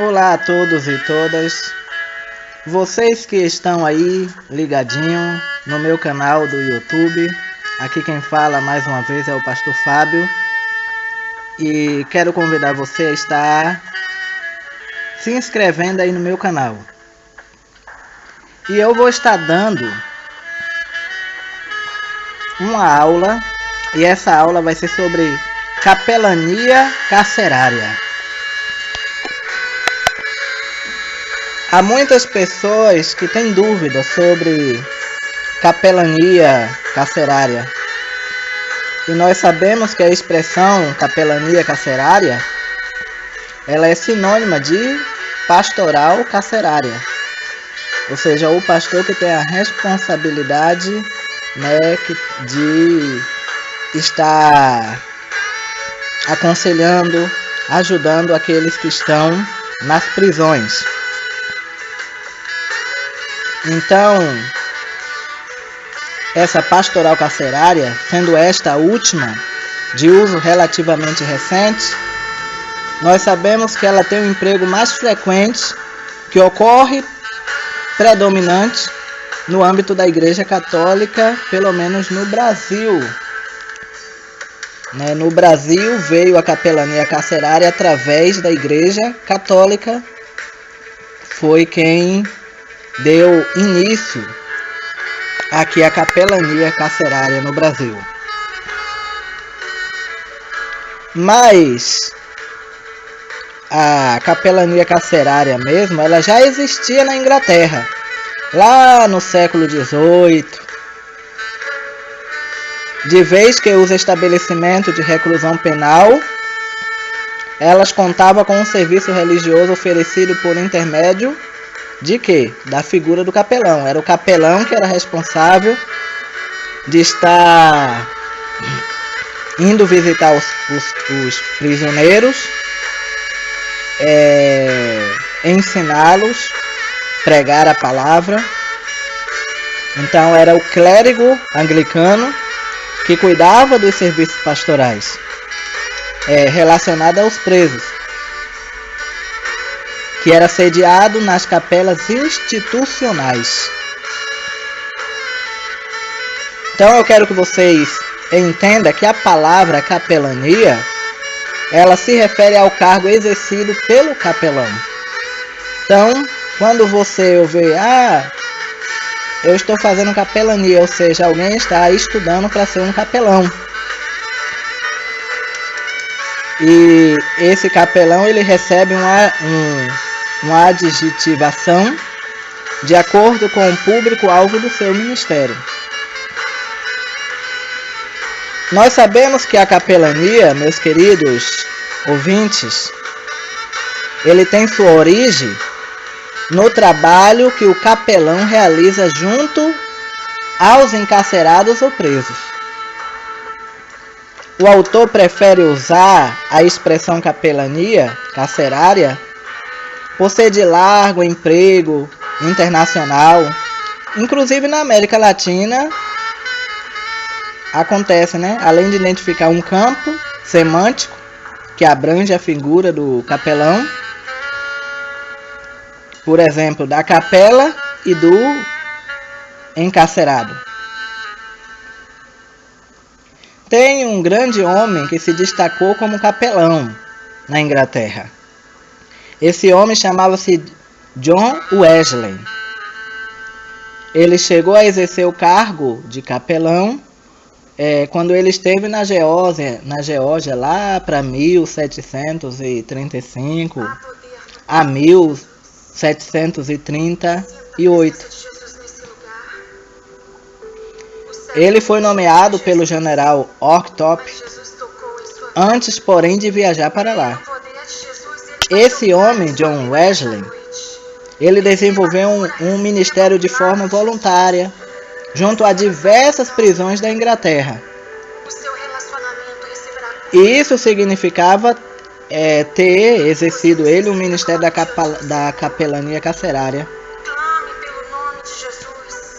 Olá a todos e todas, vocês que estão aí ligadinho no meu canal do YouTube. Aqui quem fala mais uma vez é o Pastor Fábio e quero convidar você a estar se inscrevendo aí no meu canal. E eu vou estar dando uma aula, e essa aula vai ser sobre capelania carcerária. Há muitas pessoas que têm dúvidas sobre capelania carcerária. E nós sabemos que a expressão capelania carcerária, ela é sinônima de pastoral carcerária. Ou seja, o pastor que tem a responsabilidade, de estar aconselhando, ajudando aqueles que estão nas prisões. Então, essa pastoral carcerária, sendo esta a última, de uso relativamente recente, nós sabemos que ela tem um emprego mais frequente, que ocorre predominante no âmbito da Igreja Católica, pelo menos no Brasil. No Brasil veio a capelania carcerária através da Igreja Católica, foi quem deu início aqui a capelania carcerária no Brasil. Mas a capelania carcerária mesmo, ela já existia na Inglaterra, lá no século XVIII, de vez que os estabelecimentos de reclusão penal, elas contavam com um serviço religioso oferecido por intermédio de quê? Da figura do capelão. Era o capelão que era responsável de estar indo visitar os prisioneiros, ensiná-los, pregar a palavra. Então era o clérigo anglicano que cuidava dos serviços pastorais relacionados aos presos, que era sediado nas capelas institucionais. Então eu quero que vocês entendam que a palavra capelania, ela se refere ao cargo exercido pelo capelão. Então, quando você ouvir, eu estou fazendo capelania, ou seja, alguém está estudando para ser um capelão. E esse capelão, ele recebe uma adjetivação de acordo com o público-alvo do seu ministério. Nós sabemos que a capelania, meus queridos ouvintes, ele tem sua origem no trabalho que o capelão realiza junto aos encarcerados ou presos. O autor prefere usar a expressão capelania carcerária por ser de largo emprego internacional. Inclusive na América Latina acontece, além de identificar um campo semântico que abrange a figura do capelão, por exemplo, da capela e do encarcerado. Tem um grande homem que se destacou como capelão na Inglaterra. Esse homem chamava-se John Wesley. Ele chegou a exercer o cargo de capelão quando ele esteve na Geórgia lá para 1735 a 1738. Ele foi nomeado pelo general Oakthorpe, antes, porém, de viajar para lá. Esse homem, John Wesley, ele desenvolveu um ministério de forma voluntária, junto a diversas prisões da Inglaterra. E isso significava ter exercido ele o ministério da capelania carcerária,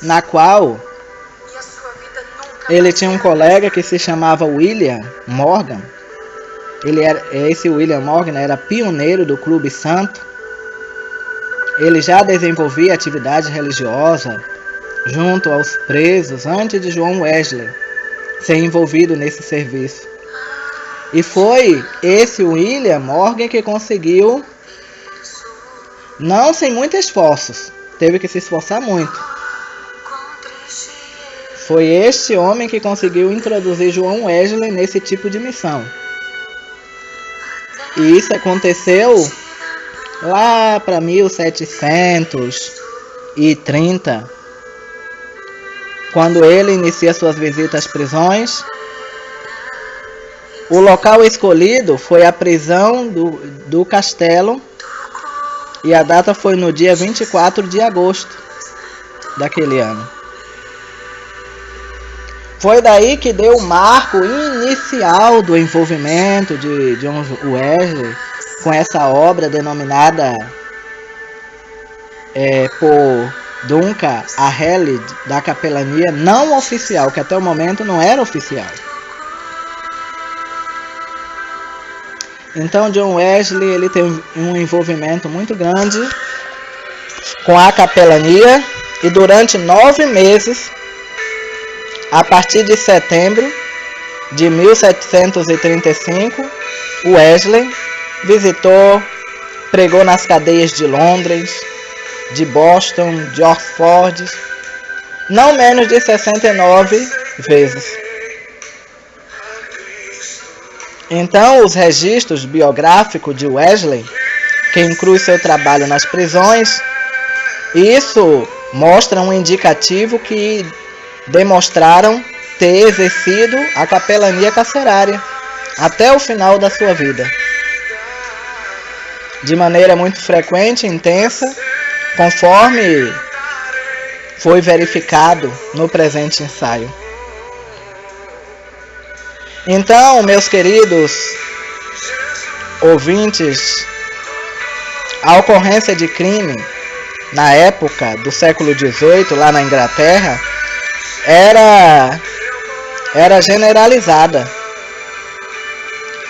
na qual ele tinha um colega que se chamava William Morgan. Esse William Morgan era pioneiro do Clube Santo, ele já desenvolvia atividade religiosa junto aos presos antes de John Wesley ser envolvido nesse serviço. E foi esse William Morgan que conseguiu, não sem muitos esforços, teve que se esforçar muito. Foi este homem que conseguiu introduzir John Wesley nesse tipo de missão. E isso aconteceu lá para 1730, quando ele inicia suas visitas às prisões. O local escolhido foi a prisão do castelo, e a data foi no dia 24 de agosto daquele ano. Foi daí que deu o marco inicial do envolvimento de John Wesley com essa obra denominada por Duncan a Helid da capelania não oficial, que até o momento não era oficial. Então John Wesley ele tem um envolvimento muito grande com a capelania, e durante 9 meses, a partir de setembro de 1735, Wesley visitou, pregou nas cadeias de Londres, de Boston, de Oxford, não menos de 69 vezes. Então, os registros biográficos de Wesley, que inclui seu trabalho nas prisões, isso mostra um indicativo que demonstraram ter exercido a capelania carcerária até o final da sua vida, de maneira muito frequente e intensa, conforme foi verificado no presente ensaio. Então, meus queridos ouvintes, a ocorrência de crime na época do século XVIII, lá na Inglaterra, era generalizada.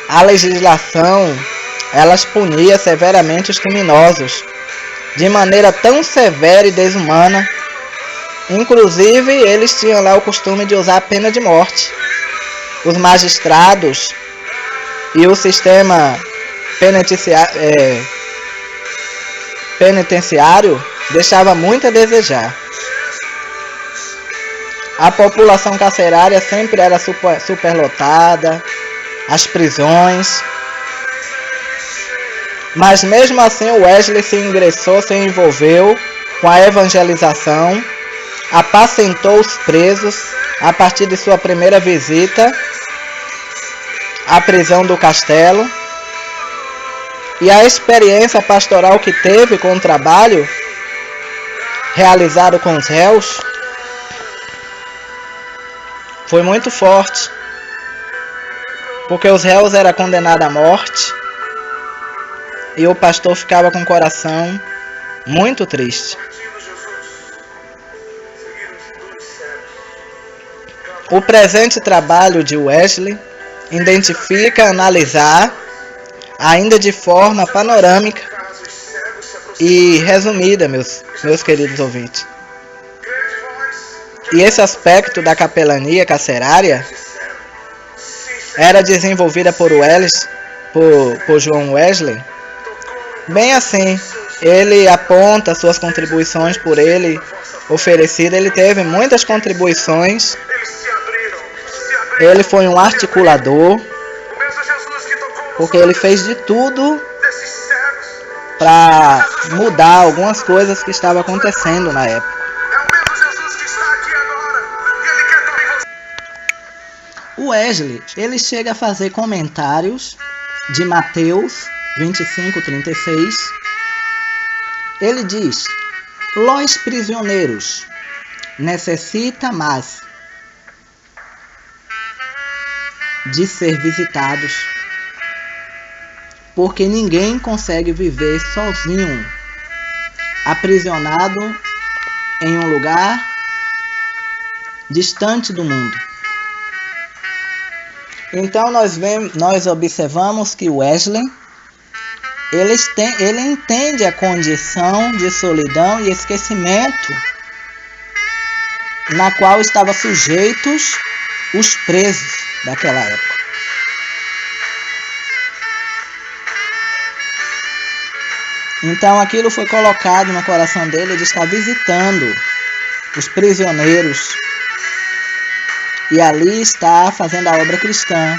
A legislação, elas punia severamente os criminosos, de maneira tão severa e desumana. Inclusive, eles tinham lá o costume de usar a pena de morte. Os magistrados e o sistema penitenciário deixava muito a desejar. A população carcerária sempre era superlotada, as prisões. Mas mesmo assim o Wesley se envolveu com a evangelização, apacentou os presos a partir de sua primeira visita à prisão do castelo, e a experiência pastoral que teve com o trabalho realizado com os réus foi muito forte, porque os réus eram condenados à morte e o pastor ficava com o coração muito triste. O presente trabalho de Wesley identifica, analisar, ainda de forma panorâmica e resumida, meus queridos ouvintes. E esse aspecto da capelania carcerária era desenvolvida por John Wesley. Bem assim, ele aponta suas contribuições por ele oferecidas. Ele teve muitas contribuições. Ele foi um articulador, porque ele fez de tudo para mudar algumas coisas que estavam acontecendo na época. O Wesley, ele chega a fazer comentários de Mateus 25:36. Ele diz: "Los prisioneiros necessita mais de ser visitados, porque ninguém consegue viver sozinho, aprisionado em um lugar distante do mundo." Então nós observamos que Wesley ele entende a condição de solidão e esquecimento na qual estavam sujeitos os presos daquela época. Então aquilo foi colocado no coração dele de estar visitando os prisioneiros e ali está fazendo a obra cristã.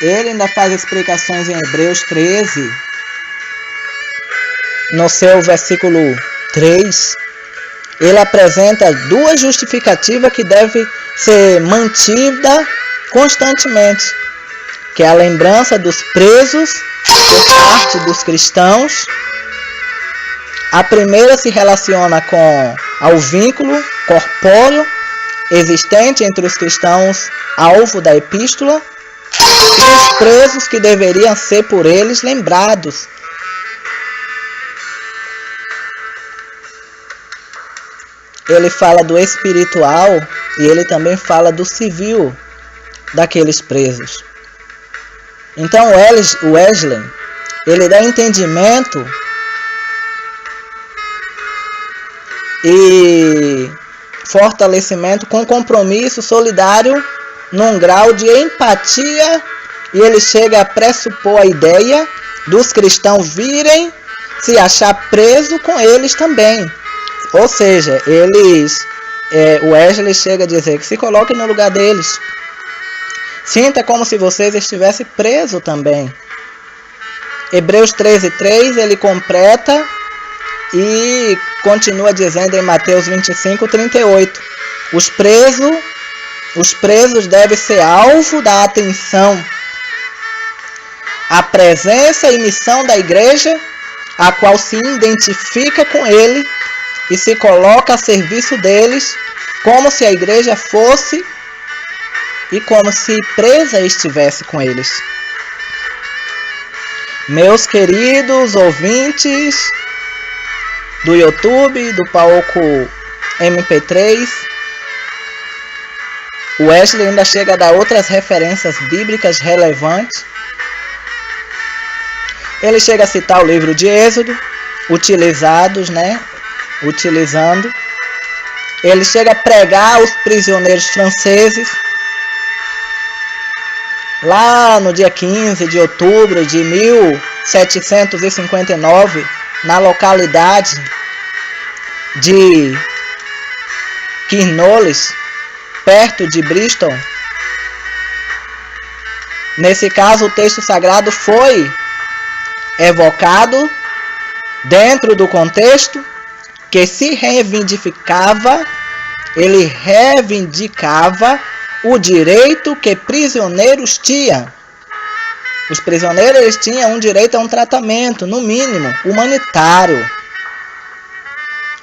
Ele ainda faz explicações em Hebreus 13, no seu versículo 3, ele apresenta duas justificativas que devem ser mantidas constantemente, que é a lembrança dos presos por parte dos cristãos. A primeira se relaciona ao vínculo corpóreo existente entre os cristãos alvo da epístola e os presos que deveriam ser por eles lembrados. Ele fala do espiritual e ele também fala do civil daqueles presos. Então o Wesley, ele dá entendimento e fortalecimento com compromisso solidário num grau de empatia, e ele chega a pressupor a ideia dos cristãos virem se achar preso com eles também. Ou seja, o Wesley chega a dizer que se coloque no lugar deles. Sinta como se vocês estivessem presos também. Hebreus 13:3 ele completa e continua dizendo em Mateus 25:38. Os presos devem ser alvo da atenção. A presença e missão da igreja, a qual se identifica com ele e se coloca a serviço deles, como se a igreja fosse e como se presa estivesse com eles. Meus queridos ouvintes do YouTube, do Palco MP3, o Wesley ainda chega a dar outras referências bíblicas relevantes. Ele chega a citar o livro de Êxodo, utilizando. Ele chega a pregar aos prisioneiros franceses. Lá no dia 15 de outubro de 1759, na localidade de Quirnoles, perto de Bristol. Nesse caso, o texto sagrado foi evocado dentro do contexto que se reivindicava, ele reivindicava o direito que prisioneiros tinham. Os prisioneiros tinham um direito a um tratamento, no mínimo, humanitário,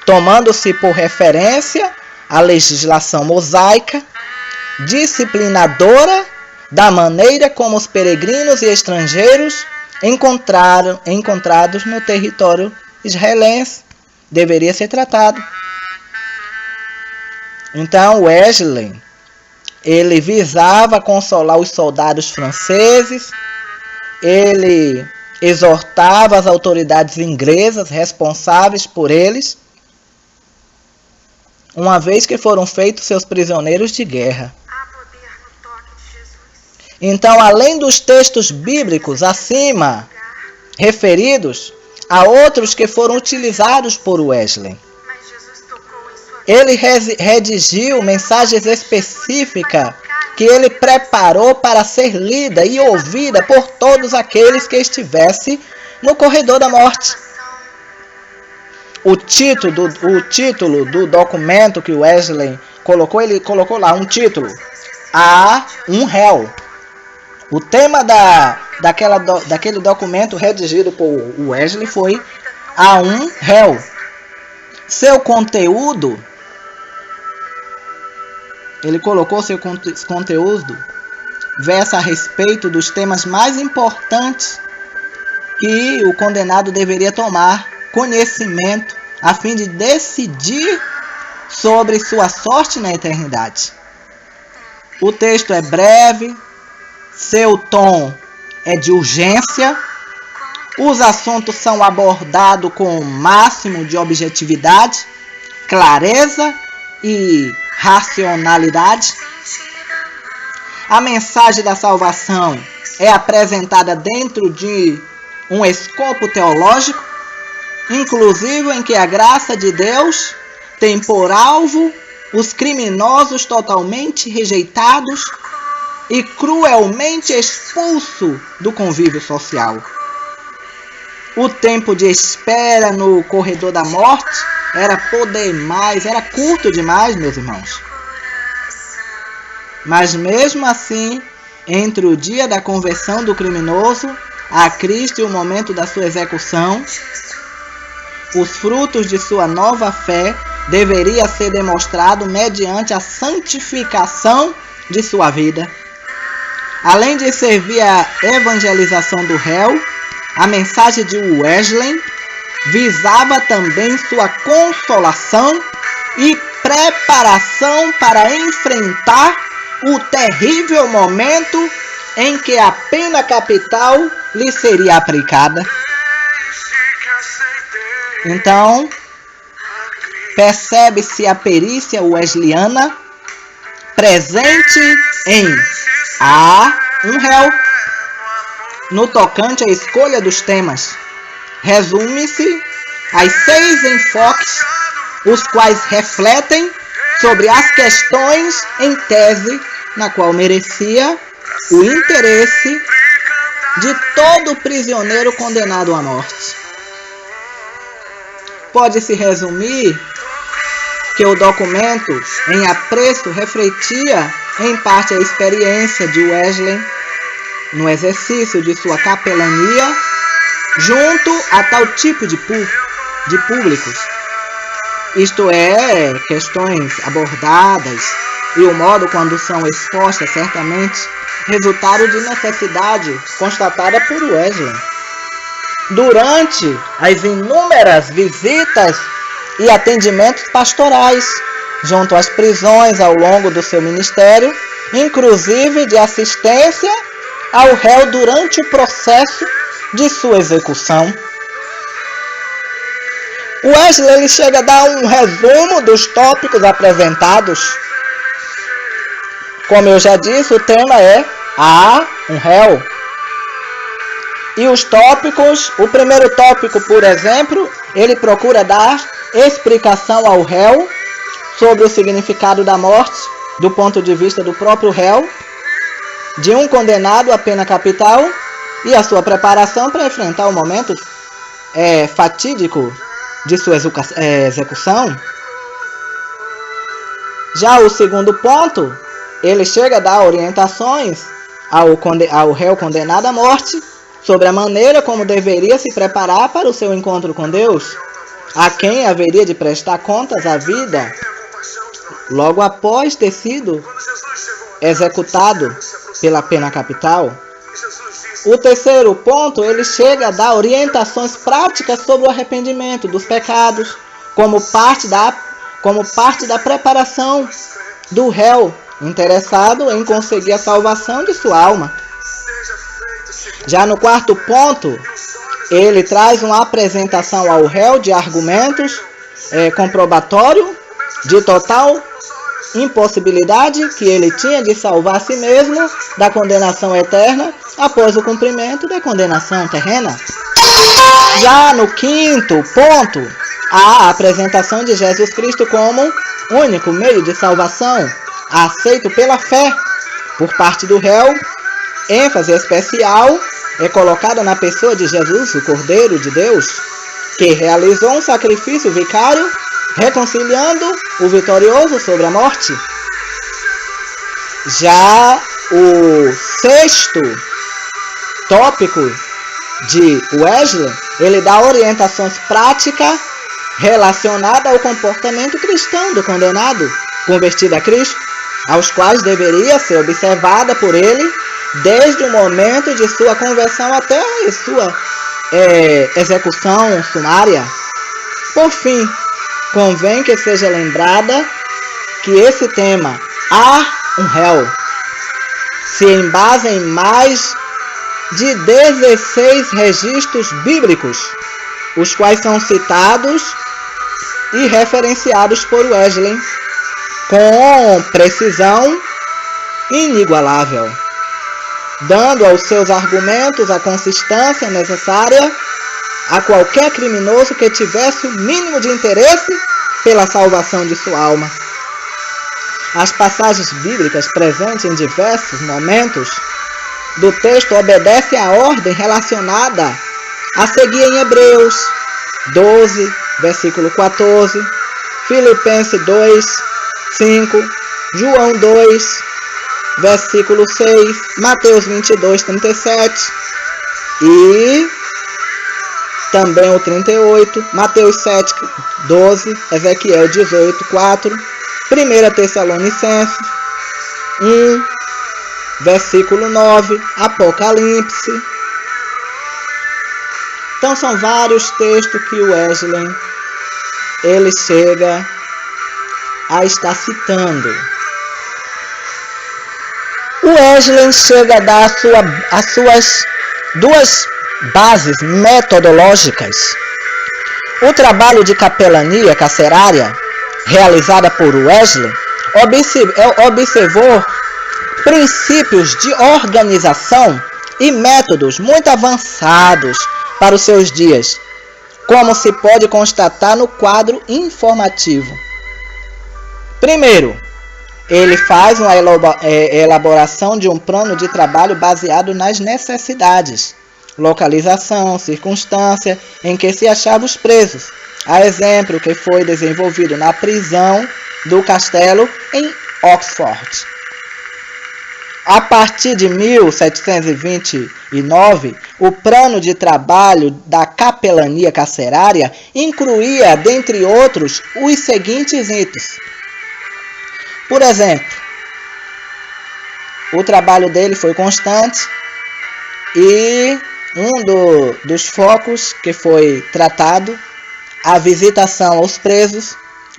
tomando-se por referência a legislação mosaica, disciplinadora da maneira como os peregrinos e estrangeiros encontrados no território israelense deveria ser tratado. Então Wesley, ele visava consolar os soldados franceses, ele exortava as autoridades inglesas responsáveis por eles, uma vez que foram feitos seus prisioneiros de guerra. Então, além dos textos bíblicos acima referidos, há outros que foram utilizados por Wesley. Ele redigiu mensagens específicas que ele preparou para ser lida e ouvida por todos aqueles que estivessem no corredor da morte. O título do documento que Wesley colocou, ele colocou lá um título: A um réu. O tema daquele documento redigido por Wesley foi A um réu. Seu conteúdo, ele colocou seu conteúdo, versa a respeito dos temas mais importantes que o condenado deveria tomar conhecimento a fim de decidir sobre sua sorte na eternidade. O texto é breve, seu tom é de urgência Os assuntos são abordados com o máximo de objetividade, clareza e racionalidade. A mensagem da salvação é apresentada dentro de um escopo teológico, inclusive em que a graça de Deus tem por alvo os criminosos totalmente rejeitados e cruelmente expulsos do convívio social. O tempo de espera no corredor da morte era curto demais, meus irmãos. Mas mesmo assim, entre o dia da conversão do criminoso a Cristo e o momento da sua execução, os frutos de sua nova fé deveria ser demonstrado mediante a santificação de sua vida. Além de servir à evangelização do réu, a mensagem de Wesley visava também sua consolação e preparação para enfrentar o terrível momento em que a pena capital lhe seria aplicada. Então, percebe-se a perícia wesleyana presente em A. Um réu, no tocante à escolha dos temas. Resume-se as 6 enfoques, os quais refletem sobre as questões em tese, na qual merecia o interesse de todo prisioneiro condenado à morte. Pode-se resumir que o documento em apreço refletia em parte a experiência de Wesley no exercício de sua capelania junto a tal tipo de públicos. Isto é, questões abordadas e o modo quando são expostas certamente resultaram de necessidade constatada por Wesley. Durante as inúmeras visitas e atendimentos pastorais junto às prisões ao longo do seu ministério, inclusive de assistência ao réu durante o processo de sua execução. Wesley ele chega a dar um resumo dos tópicos apresentados. Como eu já disse, o tema é um réu. E os tópicos, o primeiro tópico, por exemplo, ele procura dar explicação ao réu sobre o significado da morte, do ponto de vista do próprio réu, de um condenado à pena capital e a sua preparação para enfrentar o momento fatídico de sua execução. Já o segundo ponto, ele chega a dar orientações ao réu condenado à morte sobre a maneira como deveria se preparar para o seu encontro com Deus, a quem haveria de prestar contas à vida logo após ter sido executado pela pena capital. O terceiro ponto, ele chega a dar orientações práticas sobre o arrependimento dos pecados, como parte da preparação do réu interessado em conseguir a salvação de sua alma. Já no quarto ponto, ele traz uma apresentação ao réu de argumentos comprobatório de total impossibilidade que ele tinha de salvar a si mesmo da condenação eterna após o cumprimento da condenação terrena. Já no quinto ponto, a apresentação de Jesus Cristo como único meio de salvação, aceito pela fé por parte do réu. ênfase especial é colocada na pessoa de Jesus, o Cordeiro de Deus, que realizou um sacrifício vicário, reconciliando o vitorioso sobre a morte. Já o sexto tópico de Wesley, ele dá orientações práticas relacionadas ao comportamento cristão do condenado convertido a Cristo, aos quais deveria ser observada por ele desde o momento de sua conversão até a sua execução sumária. Por fim, convém que seja lembrada que esse tema, há um réu, se embasa em mais de 16 registros bíblicos, os quais são citados e referenciados por Wesley com precisão inigualável, dando aos seus argumentos a consistência necessária a qualquer criminoso que tivesse o mínimo de interesse pela salvação de sua alma. As passagens bíblicas presentes em diversos momentos do texto obedecem à ordem relacionada a seguir em Hebreus 12, versículo 14, Filipenses 2, 5, João 2, versículo 6, Mateus 22, 37 e também o 38, Mateus 7, 12, Ezequiel 18, 4, 1 Tessalonicenses 1, versículo 9, Apocalipse. Então são vários textos que o Wesley ele chega a estar citando. O Wesley chega a dar as suas duas bases metodológicas. O trabalho de capelania carcerária realizada por Wesley observou princípios de organização e métodos muito avançados para os seus dias, como se pode constatar no quadro informativo. Primeiro, ele faz uma elaboração de um plano de trabalho baseado nas necessidades, localização, circunstância em que se achavam os presos. A exemplo que foi desenvolvido na prisão do Castelo em Oxford. A partir de 1729, o plano de trabalho da capelania carcerária incluía, dentre outros, os seguintes itens. Por exemplo, o trabalho dele foi constante e dos focos que foi tratado, a visitação aos presos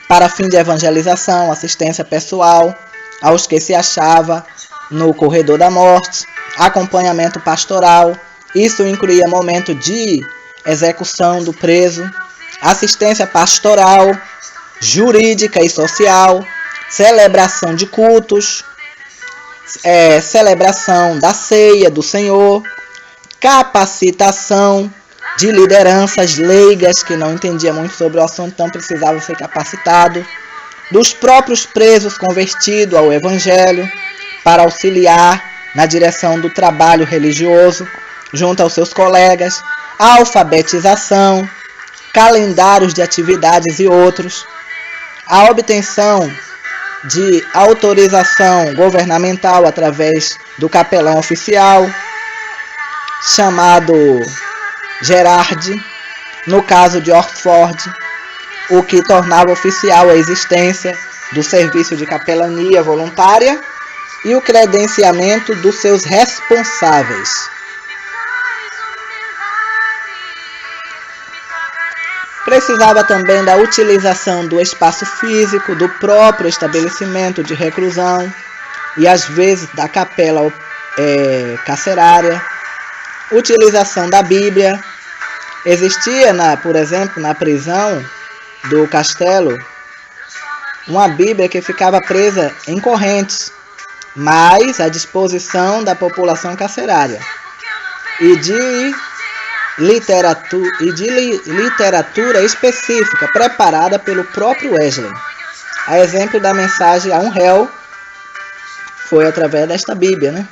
para fim de evangelização, assistência pessoal aos que se achava no corredor da morte, acompanhamento pastoral, isso incluía momento de execução do preso, assistência pastoral, jurídica e social, celebração de cultos, celebração da ceia do Senhor, capacitação de lideranças leigas que não entendiam muito sobre o assunto, então precisavam ser capacitados, dos próprios presos convertidos ao Evangelho, para auxiliar na direção do trabalho religioso, junto aos seus colegas, alfabetização, calendários de atividades e outros, a obtenção de autorização governamental através do capelão oficial, chamado Gerard, no caso de Oxford, o que tornava oficial a existência do serviço de capelania voluntária e o credenciamento dos seus responsáveis. Precisava também da utilização do espaço físico do próprio estabelecimento de reclusão e às vezes da capela carcerária, utilização da Bíblia. Existia, por exemplo, na prisão do Castelo, uma Bíblia que ficava presa em correntes, mas à disposição da população carcerária, e de literatura específica preparada pelo próprio Wesley. A exemplo da mensagem a um réu foi através desta Bíblia, né?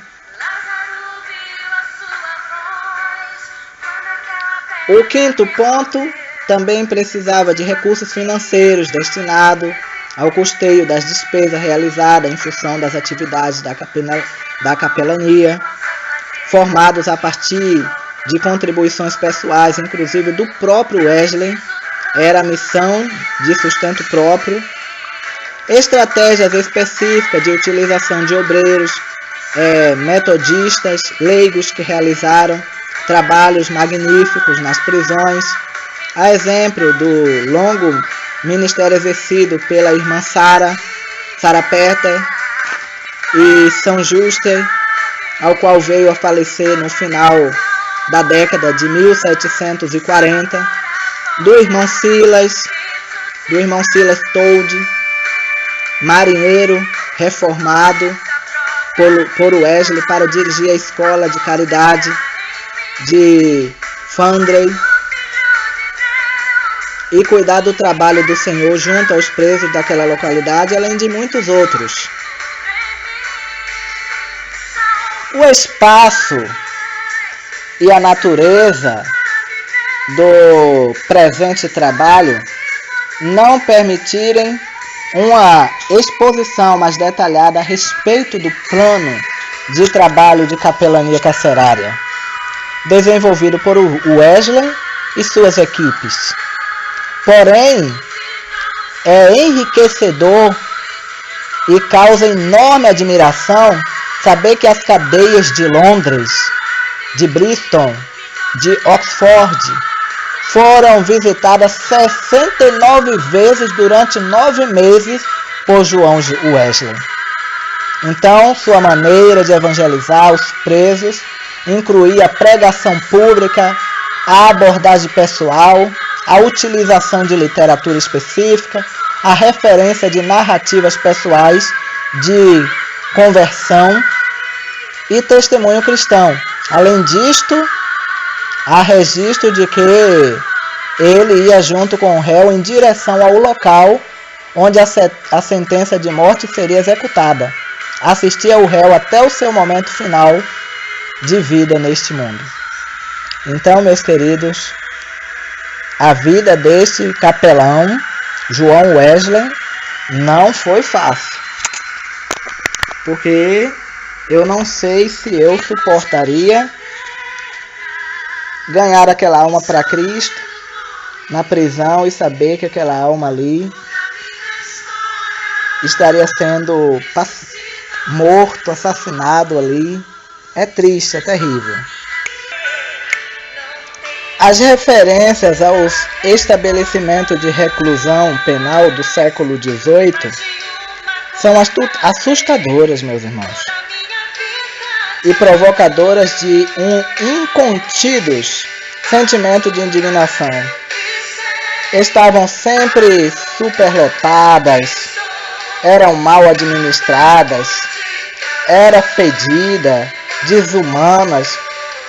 O quinto ponto também precisava de recursos financeiros destinados ao custeio das despesas realizadas em função das atividades da capelania, formados a partir de contribuições pessoais, inclusive do próprio Wesley, era a missão de sustento próprio, estratégias específicas de utilização de obreiros, metodistas, leigos que realizaram trabalhos magníficos nas prisões, a exemplo do longo ministério exercido pela irmã Sara Peter e São Juste, ao qual veio a falecer no final da década de 1740, do irmão Silas Told, marinheiro reformado por Wesley para dirigir a escola de caridade de Findlay e cuidar do trabalho do Senhor junto aos presos daquela localidade, além de muitos outros. O espaço e a natureza do presente trabalho não permitirem uma exposição mais detalhada a respeito do plano de trabalho de capelania carcerária, desenvolvido por Wesley e suas equipes. Porém, é enriquecedor e causa enorme admiração saber que as cadeias de Londres, de Bristol, de Oxford foram visitadas 69 vezes durante 9 meses por João Wesley. Então, sua maneira de evangelizar os presos incluía a pregação pública, a abordagem pessoal, a utilização de literatura específica, a referência de narrativas pessoais de conversão e testemunho cristão. Além disto, há registro de que ele ia junto com o réu em direção ao local onde a sentença de morte seria executada. Assistia o réu até o seu momento final de vida neste mundo. Então, meus queridos, a vida deste capelão, João Wesley, não foi fácil. Porque eu não sei se eu suportaria ganhar aquela alma para Cristo na prisão e saber que aquela alma ali estaria sendo morto, assassinado ali. É triste, é terrível. As referências aos estabelecimentos de reclusão penal do século XVIII são assustadoras, meus irmãos, e provocadoras de incontidos sentimento de indignação. Estavam sempre superlotadas, eram mal administradas, era fedida, desumanas,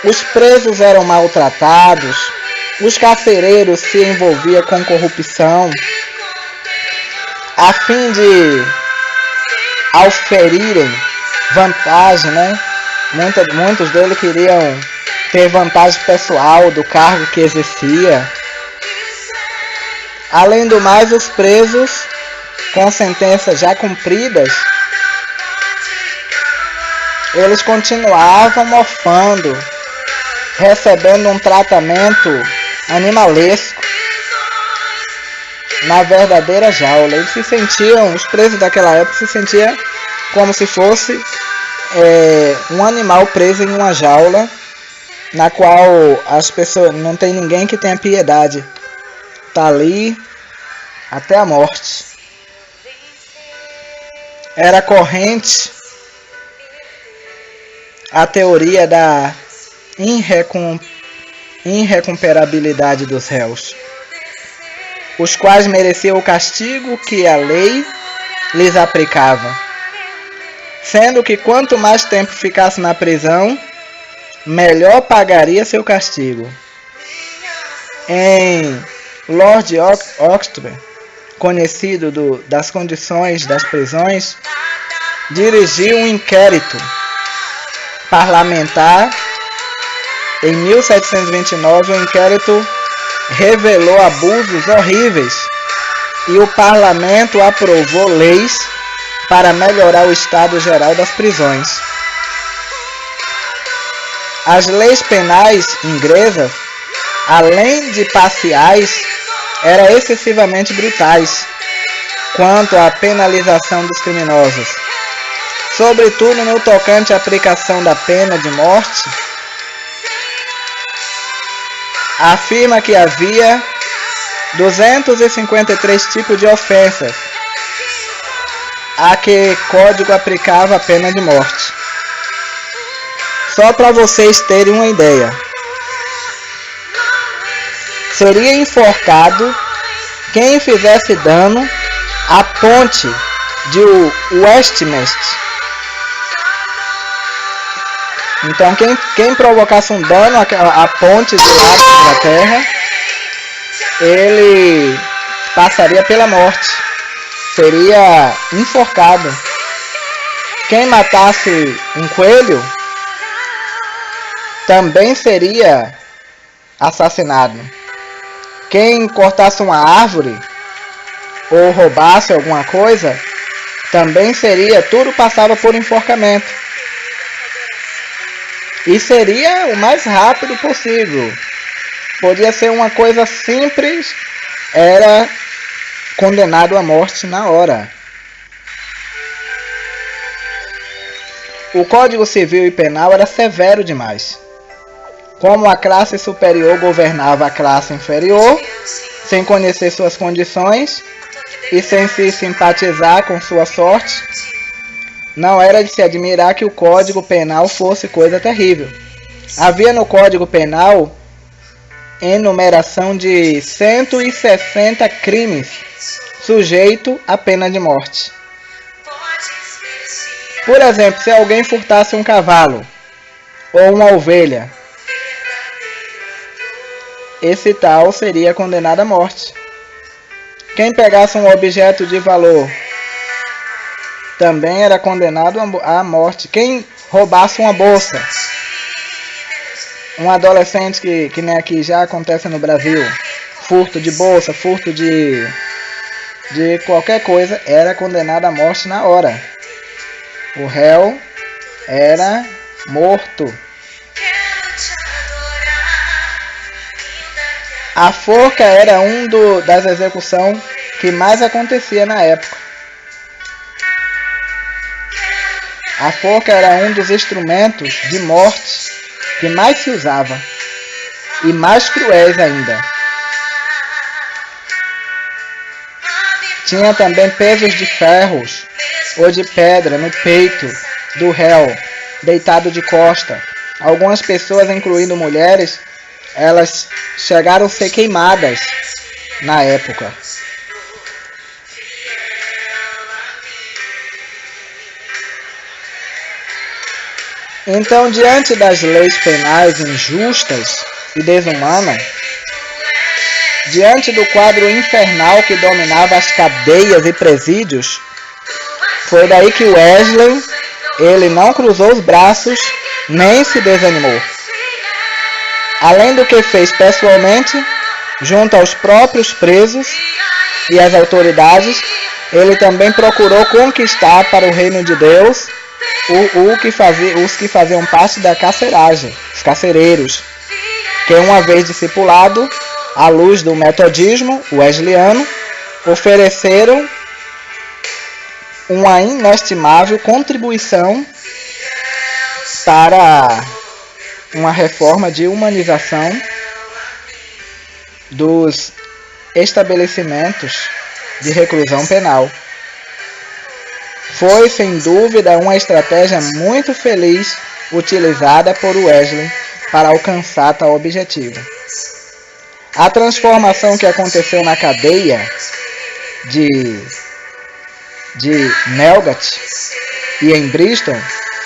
os presos eram maltratados, os carcereiros se envolviam com corrupção, a fim de auferirem vantagem, né? Muitos deles queriam ter vantagem pessoal do cargo que exercia. Além do mais, os presos com sentenças já cumpridas, eles continuavam mofando, recebendo um tratamento animalesco na verdadeira jaula. Eles se sentiam, os presos daquela época se sentiam como se fosse um animal preso em uma jaula, na qual as pessoas, não tem ninguém que tenha piedade, está ali até a morte. Era corrente a teoria da irrecomperabilidade dos réus, os quais mereciam o castigo que a lei lhes aplicava, sendo que quanto mais tempo ficasse na prisão, melhor pagaria seu castigo. Em Lord Oxford, conhecido das condições das prisões, dirigiu um inquérito parlamentar. Em 1729, o inquérito revelou abusos horríveis e o parlamento aprovou leis para melhorar o estado geral das prisões. As leis penais inglesas, além de parciais, eram excessivamente brutais quanto à penalização dos criminosos, sobretudo no tocante à aplicação da pena de morte. Afirma que havia 253 tipos de ofensas a que o código aplicava a pena de morte. Só para vocês terem uma ideia. Seria enforcado quem fizesse dano à ponte de Westminster. Então quem provocasse um dano à ponte de lá da Inglaterra, ele passaria pela morte. Seria enforcado. Quem matasse um coelho também seria assassinado. Quem cortasse uma árvore ou roubasse alguma coisa, também seria, tudo passava por enforcamento. E seria o mais rápido possível. Podia ser uma coisa simples, era condenado à morte na hora. O Código Civil e Penal era severo demais. Como a classe superior governava a classe inferior, sem conhecer suas condições e sem se simpatizar com sua sorte, não era de se admirar que o Código Penal fosse coisa terrível. Havia no Código Penal enumeração de 160 crimes sujeito à pena de morte. Por exemplo, se alguém furtasse um cavalo ou uma ovelha, esse tal seria condenado à morte. Quem pegasse um objeto de valor também era condenado à morte. Quem roubasse uma bolsa, um adolescente que nem aqui já acontece no Brasil, furto de bolsa, furto de qualquer coisa, era condenado à morte na hora. O réu era morto. A forca era das execuções que mais acontecia na época. A forca era um dos instrumentos de morte que mais se usava, e mais cruéis ainda. Tinha também pesos de ferros ou de pedra no peito do réu, deitado de costa. Algumas pessoas, incluindo mulheres, elas chegaram a ser queimadas na época. Então, diante das leis penais injustas e desumanas, diante do quadro infernal que dominava as cadeias e presídios, foi daí que Wesley, ele não cruzou os braços, nem se desanimou. Além do que fez pessoalmente, junto aos próprios presos e às autoridades, ele também procurou conquistar para o reino de Deus os que faziam parte da carceragem, os carcereiros, que uma vez discipulado, à luz do metodismo wesleyano, ofereceram uma inestimável contribuição para uma reforma de humanização dos estabelecimentos de reclusão penal. Foi, sem dúvida, uma estratégia muito feliz utilizada por Wesley para alcançar tal objetivo. A transformação que aconteceu na cadeia de Newgate e em Bristol,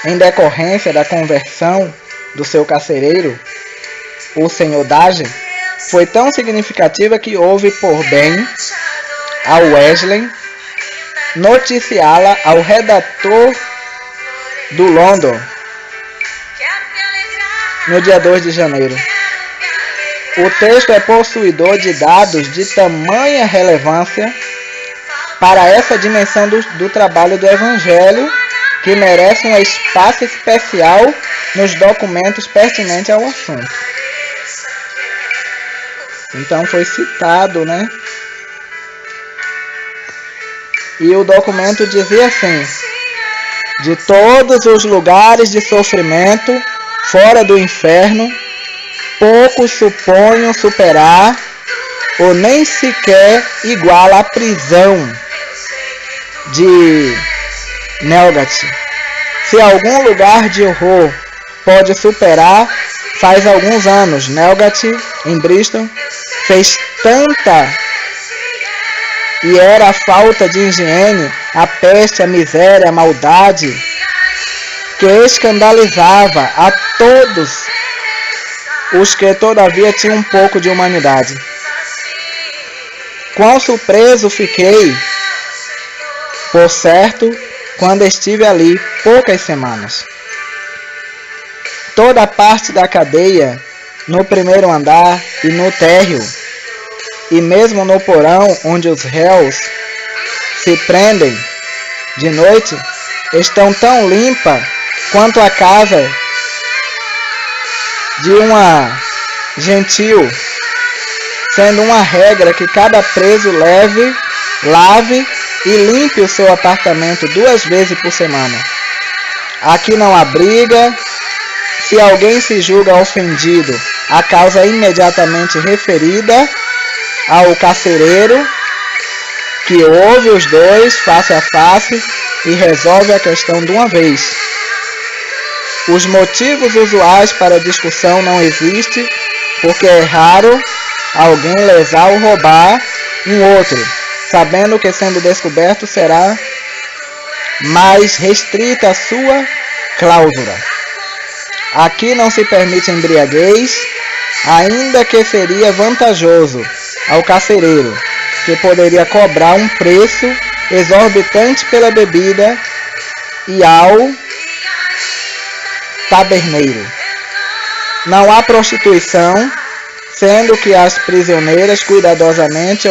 em decorrência da conversão do seu carcereiro, o Sr. Dagen, foi tão significativa que houve por bem a Wesley noticiá-la ao redator do London no dia 2 de janeiro. O texto é possuidor de dados de tamanha relevância para essa dimensão do trabalho do Evangelho, que merece um espaço especial nos documentos pertinentes ao assunto. Então foi citado, né? E o documento dizia assim: de todos os lugares de sofrimento fora do inferno, poucos suponham superar ou nem sequer igual à prisão de Newgate. Se algum lugar de horror pode superar. Faz alguns anos, Nelgat, em Bristol, fez tanta e era a falta de higiene, a peste, a miséria, a maldade, que escandalizava a todos os que todavia tinham um pouco de humanidade. Quão surpreso fiquei, por certo, quando estive ali poucas semanas. Toda a parte da cadeia, no primeiro andar e no térreo, e mesmo no porão onde os réus se prendem de noite, estão tão limpa quanto a casa de uma gentil, sendo uma regra que cada preso lave e limpe o seu apartamento 2 vezes por semana. Aqui não há briga. Se alguém se julga ofendido, a causa é imediatamente referida ao carcereiro, que ouve os dois face a face e resolve a questão de uma vez. Os motivos usuais para discussão não existem, porque é raro alguém lesar ou roubar um outro, sabendo que sendo descoberto será mais restrita a sua cláusula. Aqui não se permite embriaguez, ainda que seria vantajoso ao carcereiro, que poderia cobrar um preço exorbitante pela bebida, e ao taberneiro. Não há prostituição, sendo que as prisioneiras cuidadosamente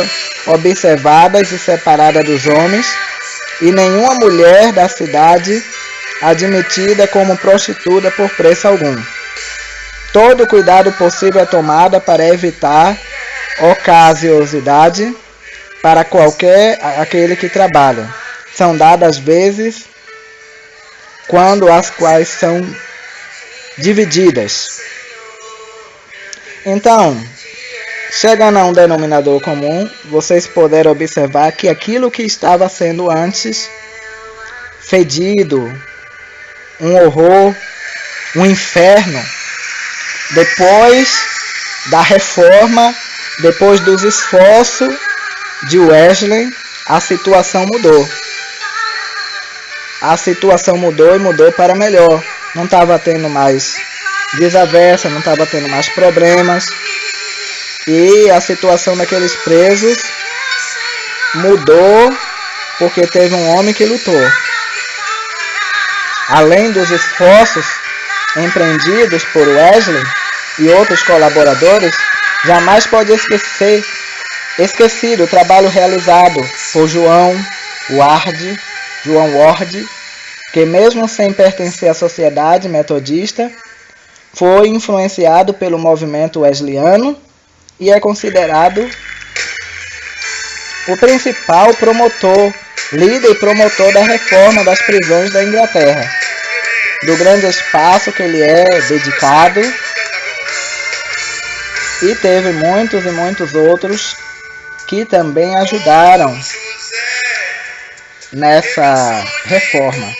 observadas e separadas dos homens, e nenhuma mulher da cidade admitida como prostituta por preço algum. Todo cuidado possível é tomado para evitar ociosidade para aquele que trabalha. São dadas vezes quando as quais são divididas. Então, chegando a um denominador comum, vocês puderam observar que aquilo que estava sendo antes fedido, um horror, um inferno, depois da reforma, depois dos esforços de Wesley, a situação mudou. A situação mudou e mudou para melhor. Não estava tendo mais desaversa, não estava tendo mais problemas. E a situação daqueles presos mudou porque teve um homem que lutou. Além dos esforços empreendidos por Wesley e outros colaboradores, jamais pode esquecido o trabalho realizado por João Ward, que mesmo sem pertencer à sociedade metodista, foi influenciado pelo movimento wesleyano e é considerado o principal promotor, líder e promotor da reforma das prisões da Inglaterra, do grande espaço que ele é dedicado, e teve muitos e muitos outros que também ajudaram nessa reforma.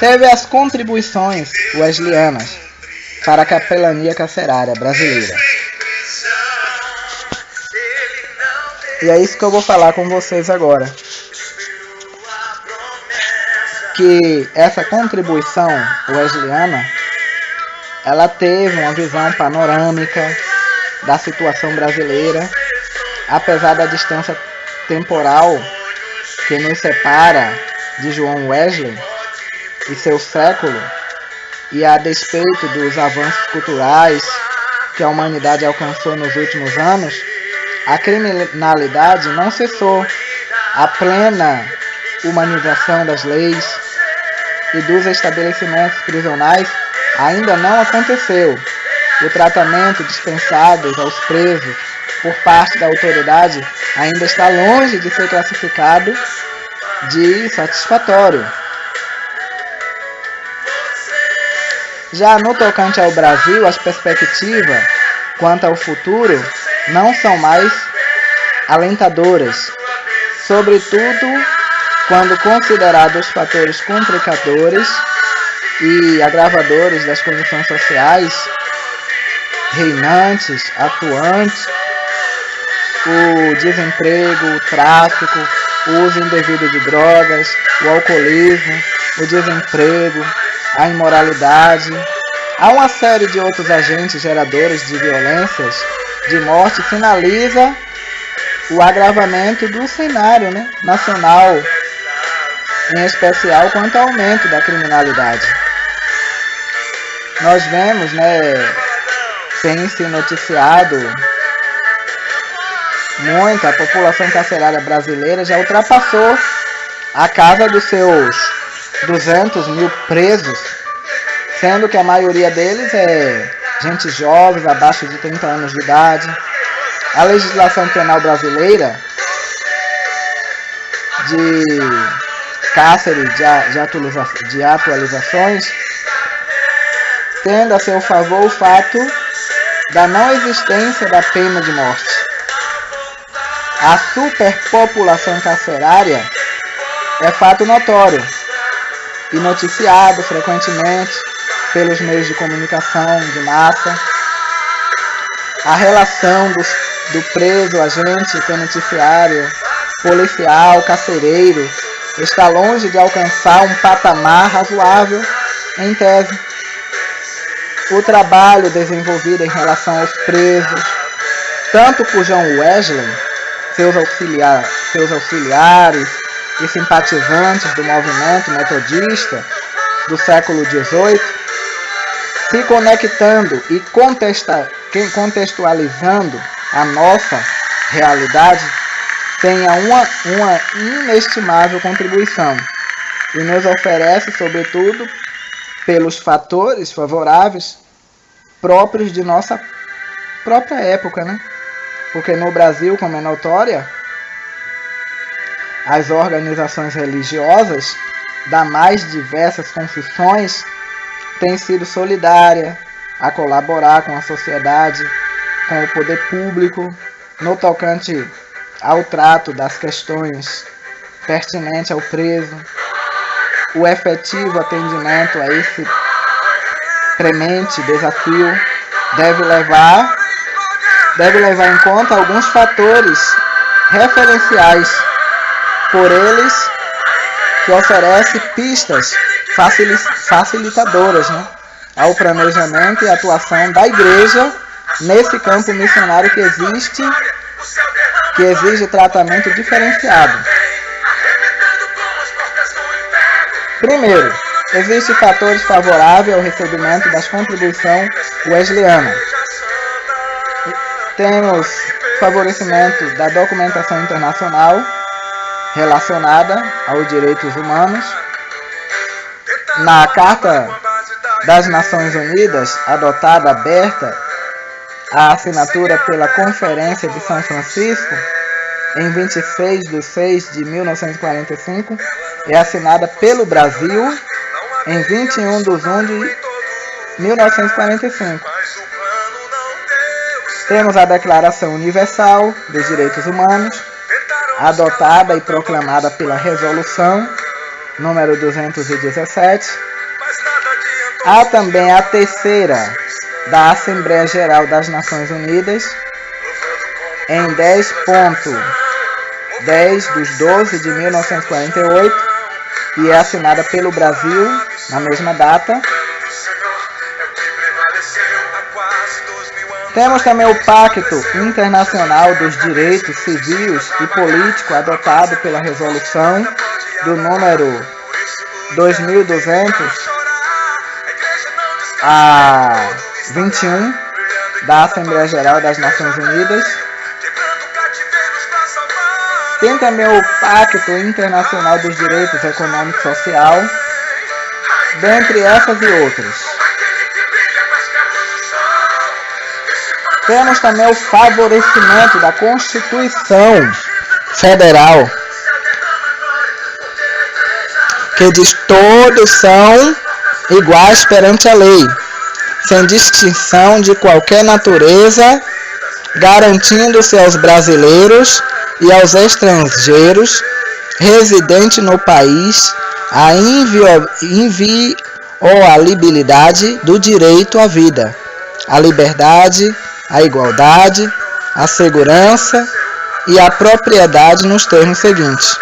Teve as contribuições wesleyanas para a capelania carcerária brasileira. E é isso que eu vou falar com vocês agora. Que essa contribuição wesleyana, ela teve uma visão panorâmica da situação brasileira, apesar da distância temporal que nos separa de João Wesley e seu século, e a despeito dos avanços culturais que a humanidade alcançou nos últimos anos, a criminalidade não cessou. A plena humanização das leis e dos estabelecimentos prisionais ainda não aconteceu. O tratamento dispensado aos presos por parte da autoridade ainda está longe de ser classificado de satisfatório. Já no tocante ao Brasil, as perspectivas quanto ao futuro não são mais alentadoras, sobretudo quando considerados os fatores complicadores e agravadores das condições sociais reinantes, atuantes, o desemprego, o tráfico, o uso indevido de drogas, o alcoolismo, o desemprego, a imoralidade. Há uma série de outros agentes geradores de violências, de morte, sinaliza o agravamento do cenário, nacional, em especial quanto ao aumento da criminalidade. Nós vemos, tem se noticiado muito, a população carcerária brasileira já ultrapassou a casa dos seus 200 mil presos, sendo que a maioria deles é gente jovem, abaixo de 30 anos de idade. A legislação penal brasileira de cárcere de atualizações tendo a seu favor o fato da não existência da pena de morte. A superpopulação carcerária é fato notório e noticiado frequentemente pelos meios de comunicação de massa. A relação do preso, agente penitenciário, policial, carcereiro, está longe de alcançar um patamar razoável em tese. O trabalho desenvolvido em relação aos presos, tanto por John Wesley, seus auxiliares e simpatizantes do movimento metodista do século XVIII, se conectando e contextualizando a nossa realidade, tenha uma inestimável contribuição e nos oferece, sobretudo, pelos fatores favoráveis próprios de nossa própria época, Porque no Brasil, como é notória, as organizações religiosas das mais diversas confissões têm sido solidárias a colaborar com a sociedade, com o poder público, no tocante ao trato das questões pertinentes ao preso, o efetivo atendimento a esse premente desafio deve levar em conta alguns fatores referenciais, por eles que oferece pistas facilitadoras ao planejamento e atuação da Igreja nesse campo missionário que exige tratamento diferenciado. Primeiro, existem fatores favoráveis ao recebimento das contribuições wesleyanas. Temos favorecimento da documentação internacional relacionada aos direitos humanos. Na Carta das Nações Unidas, adotada, aberta, a assinatura pela Conferência de São Francisco, em 26/6/1945, é assinada pelo Brasil em 21/1/1945. Temos a Declaração Universal dos Direitos Humanos, adotada e proclamada pela Resolução número 217. Há também a terceira da Assembleia Geral das Nações Unidas, em 10/12/1948, e é assinada pelo Brasil na mesma data. Temos também o Pacto Internacional dos Direitos Civis e Políticos, adotado pela Resolução do número 2221 da Assembleia Geral das Nações Unidas. Tem também o Pacto Internacional dos Direitos Econômicos e Social, dentre essas e outras. Temos também o favorecimento da Constituição Federal, que diz: todos são iguais perante a lei, sem distinção de qualquer natureza, garantindo-se aos brasileiros e aos estrangeiros residente no país a inviolabilidade do direito à vida, à liberdade, à igualdade, à segurança e à propriedade nos termos seguintes.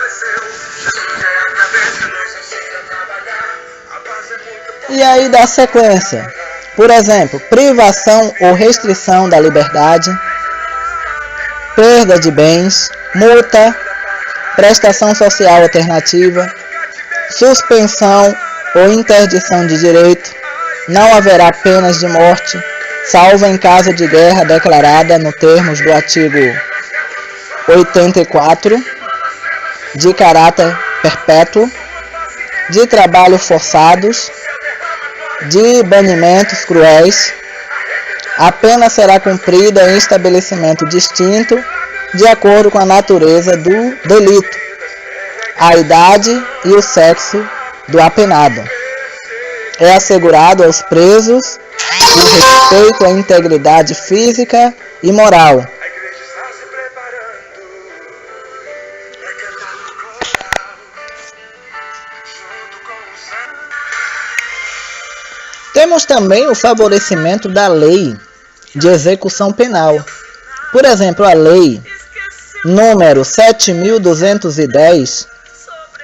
E aí dá sequência. Por exemplo, privação ou restrição da liberdade, perda de bens, multa, prestação social alternativa, suspensão ou interdição de direito, não haverá penas de morte, salvo em caso de guerra declarada nos termos do artigo 84, de caráter perpétuo, de trabalho forçados, de banimentos cruéis. A pena será cumprida em estabelecimento distinto, de acordo com a natureza do delito, a idade e o sexo do apenado. É assegurado aos presos o respeito à integridade física e moral. Temos também o favorecimento da lei de execução penal. Por exemplo, a lei número 7.210,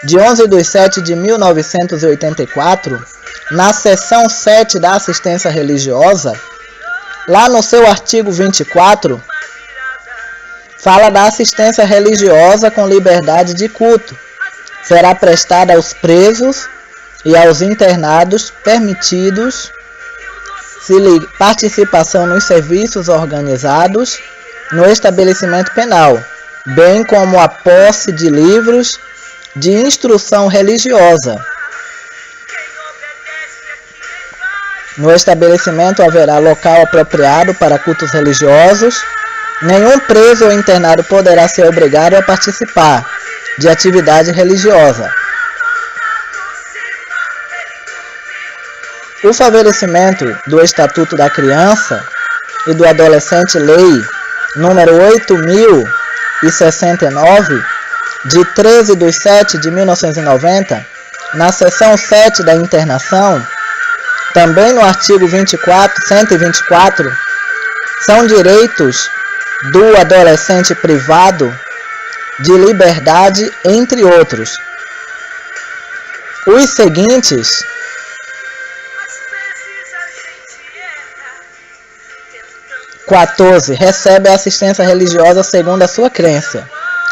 de 11/7 de 1984, na seção 7 da assistência religiosa, lá no seu artigo 24, fala da assistência religiosa com liberdade de culto. Será prestada aos presos e aos internados permitidos participação nos serviços organizados no estabelecimento penal, bem como a posse de livros de instrução religiosa. No estabelecimento haverá local apropriado para cultos religiosos. Nenhum preso ou internado poderá ser obrigado a participar de atividade religiosa. O favorecimento do Estatuto da Criança e do Adolescente, Lei número 8.069, de 13/7 de 1990, na seção 7 da internação, também no artigo 124, são direitos do adolescente privado de liberdade, entre outros. Os seguintes recebe a assistência religiosa segundo a sua crença,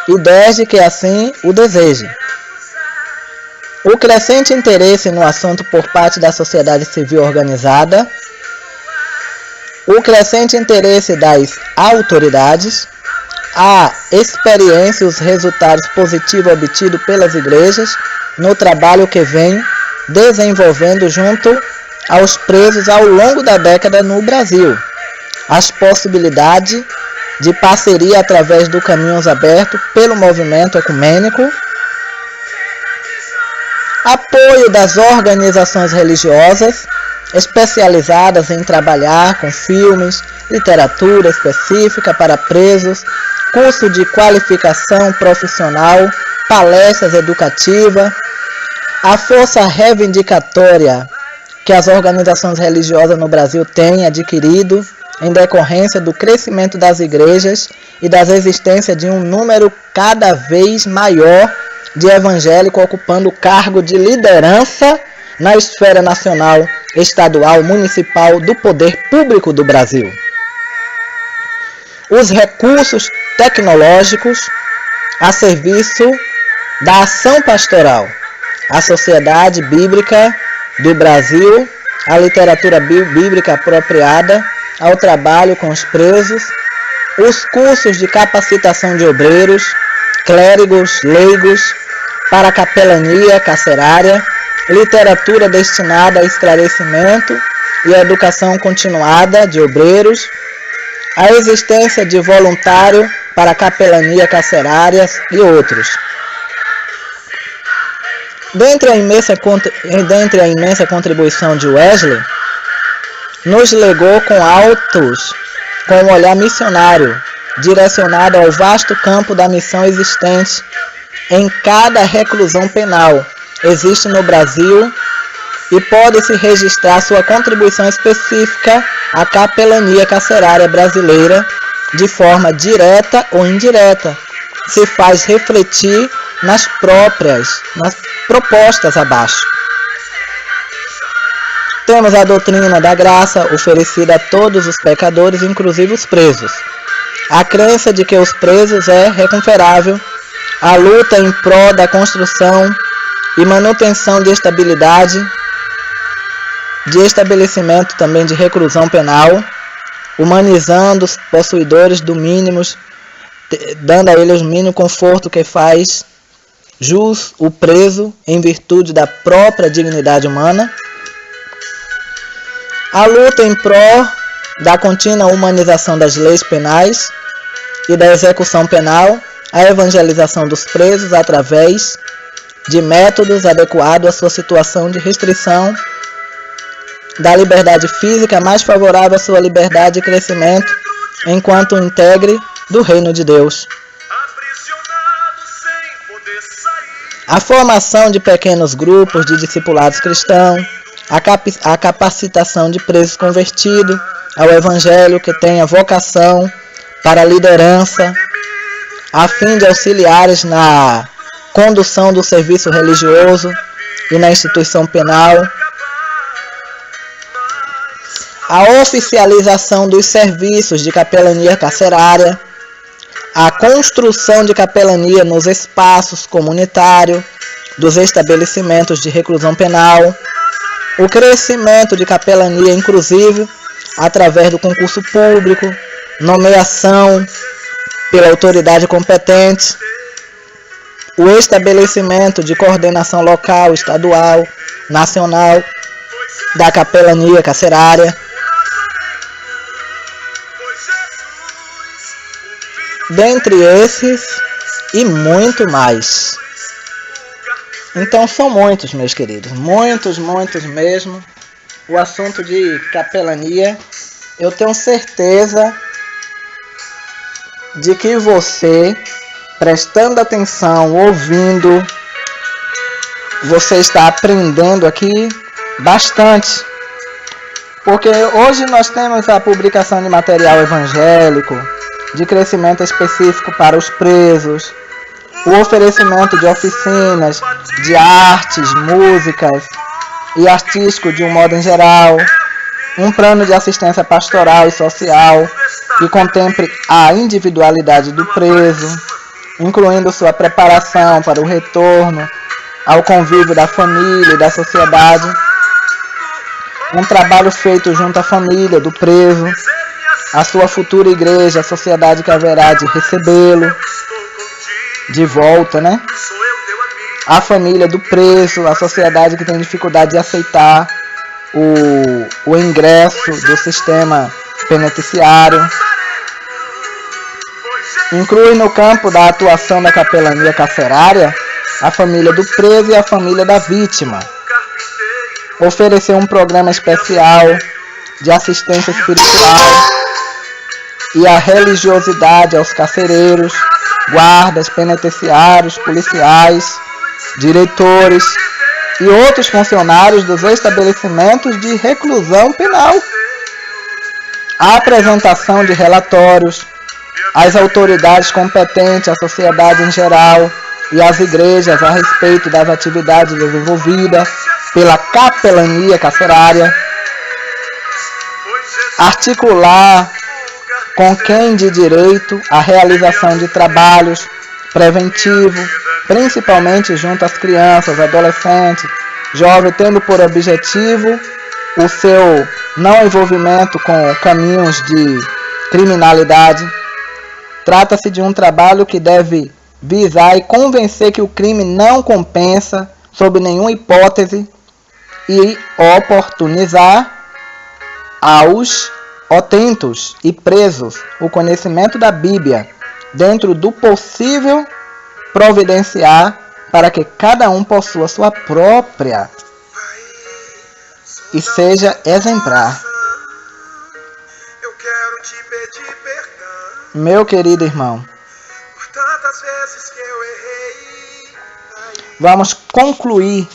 e desde que assim o deseje. O crescente interesse no assunto por parte da sociedade civil organizada, o crescente interesse das autoridades, a experiência e os resultados positivos obtidos pelas igrejas no trabalho que vem desenvolvendo junto aos presos ao longo da década no Brasil, as possibilidades de parceria através do Caminhos Abertos pelo movimento ecumênico, apoio das organizações religiosas especializadas em trabalhar com filmes, literatura específica para presos, curso de qualificação profissional, palestras educativas, a força reivindicatória que as organizações religiosas no Brasil têm adquirido em decorrência do crescimento das igrejas e da existência de um número cada vez maior de evangélicos ocupando o cargo de liderança na esfera nacional, estadual, municipal do poder público do Brasil. Os recursos tecnológicos a serviço da ação pastoral, a Sociedade Bíblica do Brasil, a literatura bíblica apropriada ao trabalho com os presos, os cursos de capacitação de obreiros, clérigos, leigos, para a capelania carcerária, literatura destinada a esclarecimento e a educação continuada de obreiros, a existência de voluntário para a capelania carcerária e outros. Dentre a imensa contribuição de Wesley, nos legou com um olhar missionário, direcionado ao vasto campo da missão existente em cada reclusão penal existe no Brasil e pode-se registrar sua contribuição específica à capelania carcerária brasileira de forma direta ou indireta, se faz refletir nas propostas abaixo. Temos a doutrina da graça oferecida a todos os pecadores, inclusive os presos. A crença de que os presos é recuperável, a luta em prol da construção e manutenção de estabilidade, de estabelecimento também de reclusão penal, humanizando os possuidores do mínimos, dando a eles o mínimo conforto que faz jus o preso em virtude da própria dignidade humana, a luta em prol da contínua humanização das leis penais e da execução penal, a evangelização dos presos através de métodos adequados à sua situação de restrição da liberdade física mais favorável à sua liberdade e crescimento enquanto integre do reino de Deus. A formação de pequenos grupos de discipulados cristãos, a capacitação de presos convertidos ao Evangelho que tenha vocação para a liderança, a fim de auxiliares na condução do serviço religioso e na instituição penal, a oficialização dos serviços de capelania carcerária, a construção de capelania nos espaços comunitários dos estabelecimentos de reclusão penal, o crescimento de capelania inclusive através do concurso público, nomeação pela autoridade competente, o estabelecimento de coordenação local, estadual, nacional da capelania carcerária, dentre esses e muito mais. Então são muitos, meus queridos, muitos mesmo. O assunto de capelania, eu tenho certeza de que você, prestando atenção, ouvindo, você está aprendendo aqui bastante. Porque hoje nós temos a publicação de material evangélico, de crescimento específico para os presos, o oferecimento de oficinas de artes, músicas e artístico de um modo em geral, um plano de assistência pastoral e social que contemple a individualidade do preso, incluindo sua preparação para o retorno ao convívio da família e da sociedade, um trabalho feito junto à família do preso, a sua futura igreja, a sociedade que haverá de recebê-lo de volta, né? A família do preso, a sociedade que tem dificuldade de aceitar o ingresso do sistema penitenciário. Inclui no campo da atuação da capelania carcerária a família do preso e a família da vítima. Oferecer um programa especial de assistência espiritual e a religiosidade aos carcereiros, guardas, penitenciários, policiais, diretores e outros funcionários dos estabelecimentos de reclusão penal. A apresentação de relatórios às autoridades competentes, à sociedade em geral e às igrejas a respeito das atividades desenvolvidas pela capelania carcerária. Articular com quem de direito a realização de trabalhos preventivos, principalmente junto às crianças, adolescentes, jovens, tendo por objetivo o seu não envolvimento com caminhos de criminalidade. Trata-se de um trabalho que deve visar e convencer que o crime não compensa sob nenhuma hipótese e oportunizar aos atentos e presos o conhecimento da Bíblia, dentro do possível providenciar para que cada um possua sua própria e seja exemplar. Meu querido irmão, por tantas vezes que eu errei, vamos concluir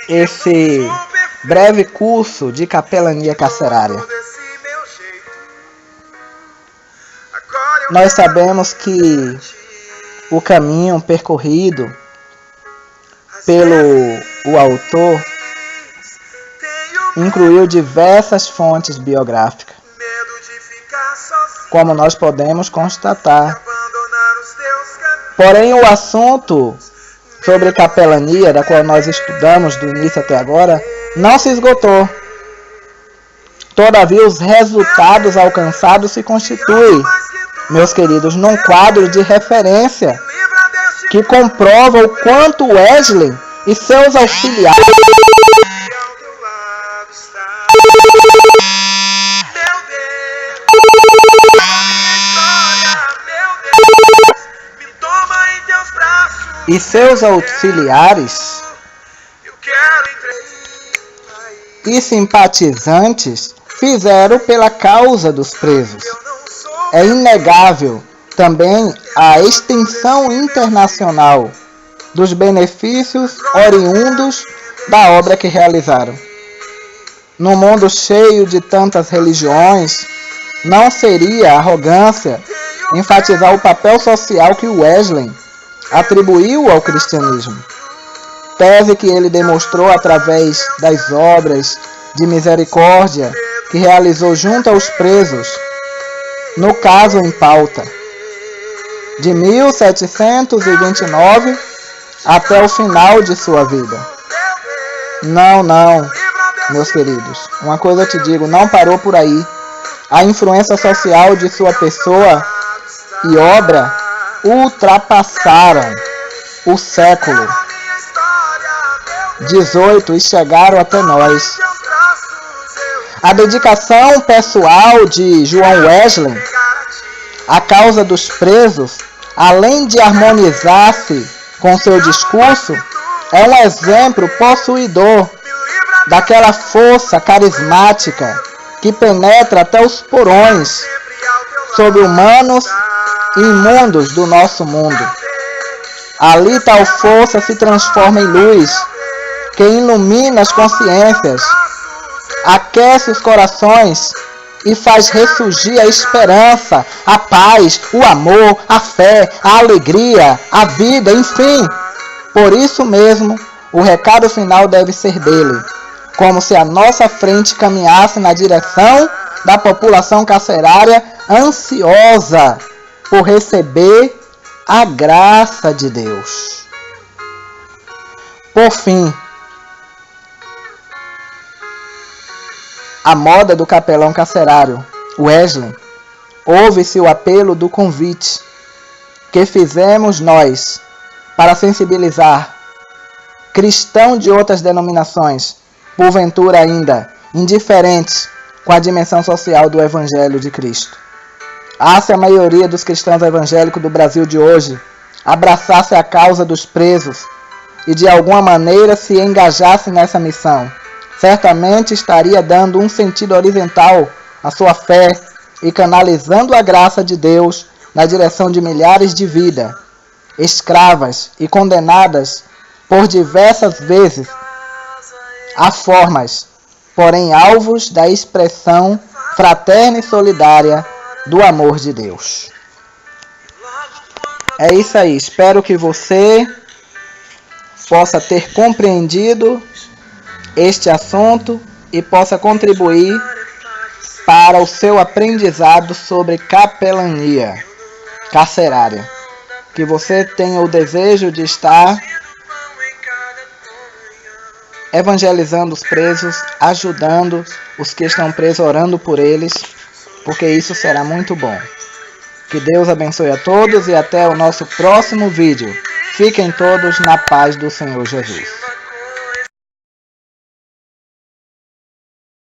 esse breve curso de capelania carcerária. Nós sabemos que o caminho percorrido pelo autor incluiu diversas fontes biográficas, como nós podemos constatar. Porém, o assunto sobre capelania, da qual nós estudamos do início até agora, não se esgotou. Todavia, os resultados alcançados se constituem, meus queridos, num quadro de referência que comprova o quanto Wesley e seus auxiliares e simpatizantes fizeram pela causa dos presos. É inegável também a extensão internacional dos benefícios oriundos da obra que realizaram. No mundo cheio de tantas religiões, não seria arrogância enfatizar o papel social que Wesley atribuiu ao cristianismo, tese que ele demonstrou através das obras de misericórdia que realizou junto aos presos, no caso em pauta, de 1729 até o final de sua vida. Não, meus queridos, uma coisa eu te digo, não parou por aí. A influência social de sua pessoa e obra ultrapassaram o século XVIII e chegaram até nós. A dedicação pessoal de João Wesley à causa dos presos, além de harmonizar-se com seu discurso, é um exemplo possuidor daquela força carismática que penetra até os porões sobre-humanos e imundos do nosso mundo. Ali tal força se transforma em luz, que ilumina as consciências, aquece os corações e faz ressurgir a esperança, a paz, o amor, a fé, a alegria, a vida, enfim. Por isso mesmo, o recado final deve ser dele, como se a nossa frente caminhasse na direção da população carcerária ansiosa por receber a graça de Deus. Por fim, a moda do capelão carcerário, Wesley, ouve-se o apelo do convite que fizemos nós para sensibilizar cristãos de outras denominações, porventura ainda indiferentes com a dimensão social do Evangelho de Cristo. Se a maioria dos cristãos evangélicos do Brasil de hoje abraçasse a causa dos presos e de alguma maneira se engajasse nessa missão, certamente estaria dando um sentido horizontal à sua fé e canalizando a graça de Deus na direção de milhares de vidas, escravas e condenadas por diversas vezes a formas, porém alvos da expressão fraterna e solidária do amor de Deus. É isso aí, espero que você possa ter compreendido este assunto e possa contribuir para o seu aprendizado sobre capelania carcerária. Que você tenha o desejo de estar evangelizando os presos, ajudando os que estão presos, orando por eles, porque isso será muito bom. Que Deus abençoe a todos e até o nosso próximo vídeo. Fiquem todos na paz do Senhor Jesus.